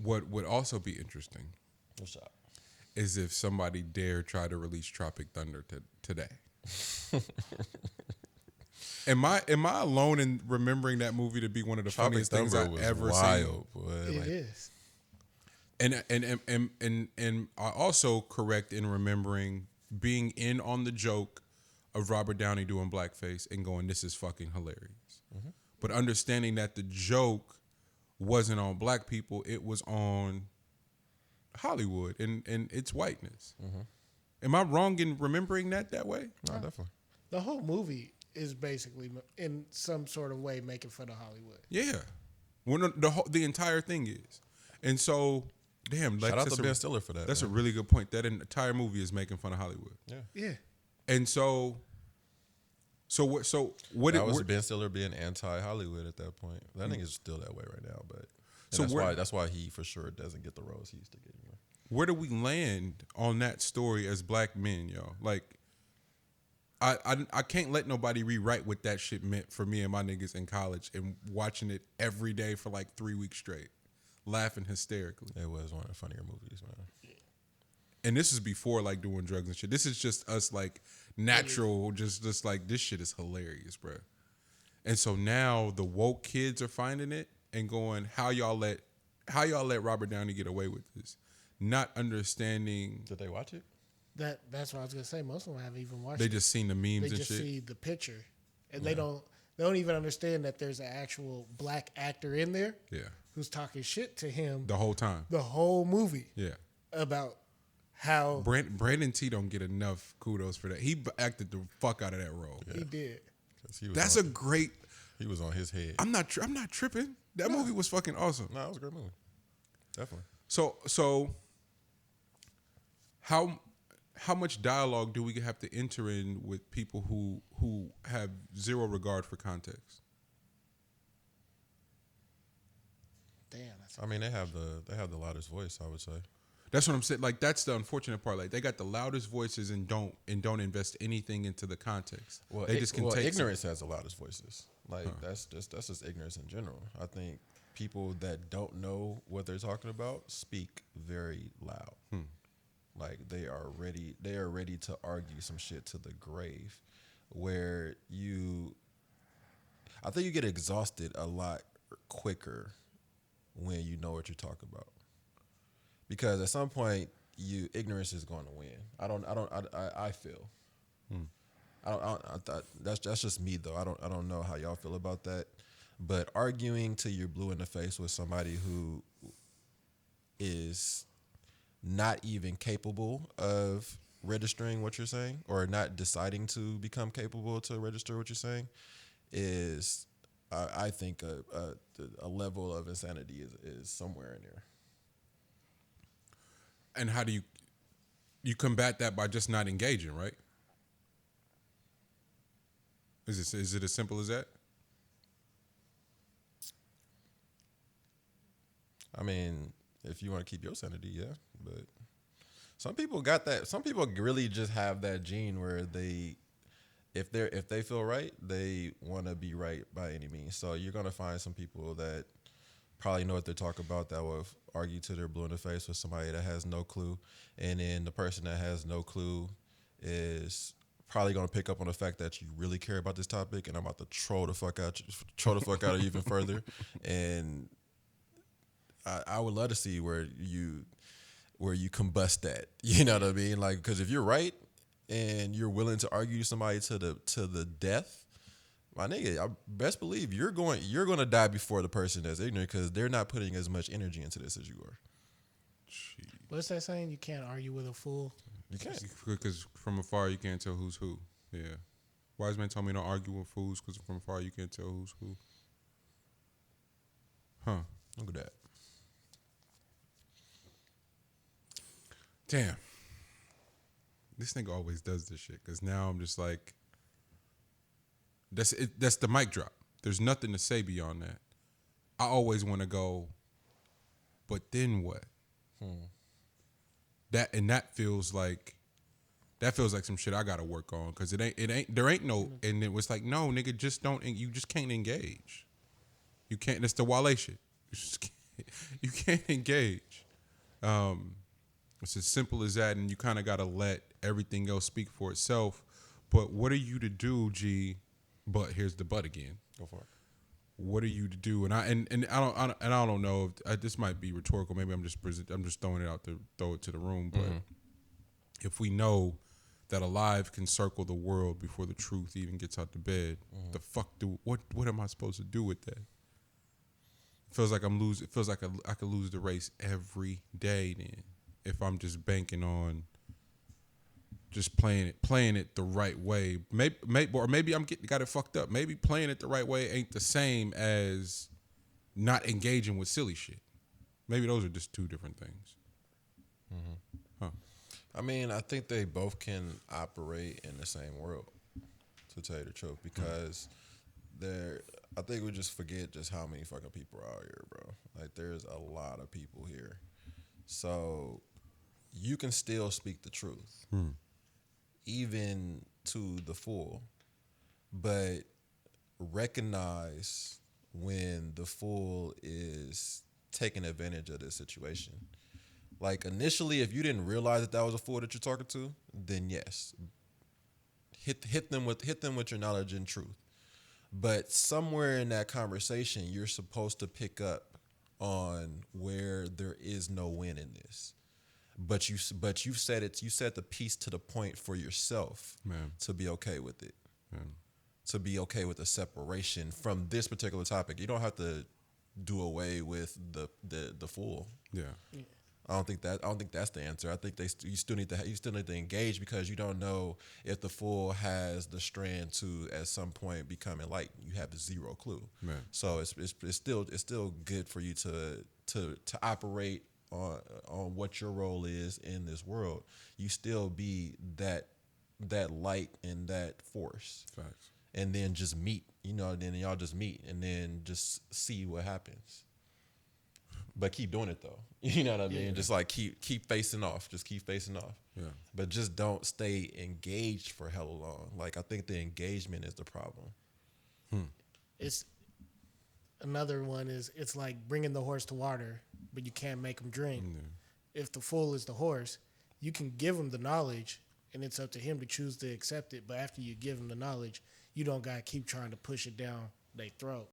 what would also be interesting What's up? is if somebody dare try to release Tropic Thunder today. Am I alone in remembering that movie to be one of the Tropic funniest things Thunder I've was ever wild, seen? boy. It Like, is. And I also correct in remembering being in on the joke of Robert Downey doing blackface and going, "This is fucking hilarious," but understanding that the joke wasn't on black people, it was on Hollywood and its whiteness. Am I wrong in remembering that way? no, definitely. The whole movie is basically, in some sort of way, making fun of Hollywood. Yeah, the entire thing is, and so damn. Shout out that's to Ben Stiller for that. That's a man. really good point. That entire movie is making fun of Hollywood, Yeah. Yeah. and so what? That was Ben Stiller being anti-Hollywood at that point. That nigga's still that way right now, but So that's why he for sure doesn't get the roles he used to get anymore. Where do we land on that story as black men, yo? Like, I can't let nobody rewrite what that shit meant for me and my niggas in college and watching it every day for like 3 weeks straight, laughing hysterically. It was one of the funnier movies, man. And this is before like doing drugs and shit. This is just us like natural, just like this shit is hilarious, bro. And so now the woke kids are finding it and going, how y'all let Robert Downey get away with this? Not understanding. Did they watch it? That's what I was gonna say. Most of them haven't even watched They it. just seen the memes They and just shit. see the picture, and they don't even understand that there's an actual black actor in there Yeah, who's talking shit to him the whole time. the whole movie Yeah. about how Brandon T don't get enough kudos for that. He acted the fuck out of that role. he did. 'Cause he was That's on, a great. he was on his head. I'm not tripping. That movie was fucking awesome. No, it was a great movie. Definitely. So how much dialogue do we have to enter in with people who have zero regard for context? Damn, that's I mean, they have the loudest voice, I would say. That's what I'm saying. Like that's the unfortunate part. Like they got the loudest voices and don't invest anything into the context. Well, They just can take ignorance has the loudest voices. Like that's just ignorance in general. I think people that don't know what they're talking about speak very loud. Like they are ready to argue some shit to the grave. Where I think you get exhausted a lot quicker when you know what you're talking about. Because at some point, ignorance is going to win. I feel. That's just me though. I don't know how y'all feel about that. But arguing till you're blue in the face with somebody who is not even capable of registering what you're saying or not deciding to become capable to register what you're saying is, I think, a level of insanity is somewhere in there. And how do you combat that by just not engaging, right? Is it as simple as that? I mean, if you want to keep your sanity, yeah. But some people got that. Some people really just have that gene where if they feel right, they want to be right by any means. So you're gonna find some people that probably know what they're talking about that will argue till they're blue in the face with somebody that has no clue, and then the person that has no clue is probably gonna pick up on the fact that you really care about this topic, and I'm about to troll the fuck out of you even further. And I would love to see where you combust that. You know what I mean? Like, because if you're right and you're willing to argue somebody to the death, my nigga, I best believe you're going to die before the person that's ignorant, because they're not putting as much energy into this as you are. what's that saying? You can't argue with a fool. You can't. Because from afar you can't tell who's who. Yeah. Wise man told me don't argue with fools because from afar you can't tell who's who. Huh. Look at that. Damn. This nigga always does this shit because now I'm just like, that's it. That's the mic drop. There's nothing to say beyond that. I always want to go, but then what? That feels like some shit I gotta work on because there ain't no, and it was like, no nigga, just don't, you just can't engage. You can't. That's the Wale shit. You just can't. You can't engage. It's as simple as that, and you kind of got to let everything else speak for itself. But what are you to do, G? But here's the but again. Go for it. What are you to do? And I don't know if this might be rhetorical. Maybe I'm just throwing it out to throw it to the room. But if we know that a live can circle the world before the truth even gets out the bed, the fuck what am I supposed to do with that? It feels like I'm losing. It feels like I could lose the race every day then if I'm just banking on just playing it the right way. Maybe I'm got it fucked up. Maybe playing it the right way ain't the same as not engaging with silly shit. Maybe those are just two different things. Huh. I mean, I think they both can operate in the same world, to tell you the truth, because I think we just forget just how many fucking people are out here, bro. Like, there's a lot of people here. So you can still speak the truth, even to the full, but recognize when the fool is taking advantage of this situation. Like, initially, if you didn't realize that was a fool that you're talking to, then yes, hit them with your knowledge and truth. But somewhere in that conversation, you're supposed to pick up on where there is no win in this. But you said it. You set the piece to the point for yourself, Man. to be okay with it. Man. To be okay with the separation from this particular topic. You don't have to do away with the fool. Yeah. I don't think that's the answer. I think you still need to engage, because you don't know if the fool has the strand to at some point become enlightened. You have zero clue. Man. So it's still good for you to operate on what your role is in this world. You still be that light and that force. Facts. And then just meet, then y'all just meet and then just see what happens. But keep doing it though. You know what I mean? Yeah. Just like keep facing off. Just keep facing off. Yeah. But just don't stay engaged for hella long. Like, I think the engagement is the problem. It's another one is it's like bringing the horse to water, but you can't make him drink. If the fool is the horse, you can give him the knowledge, and it's up to him to choose to accept it. But after you give him the knowledge, you don't gotta keep trying to push it down their throat.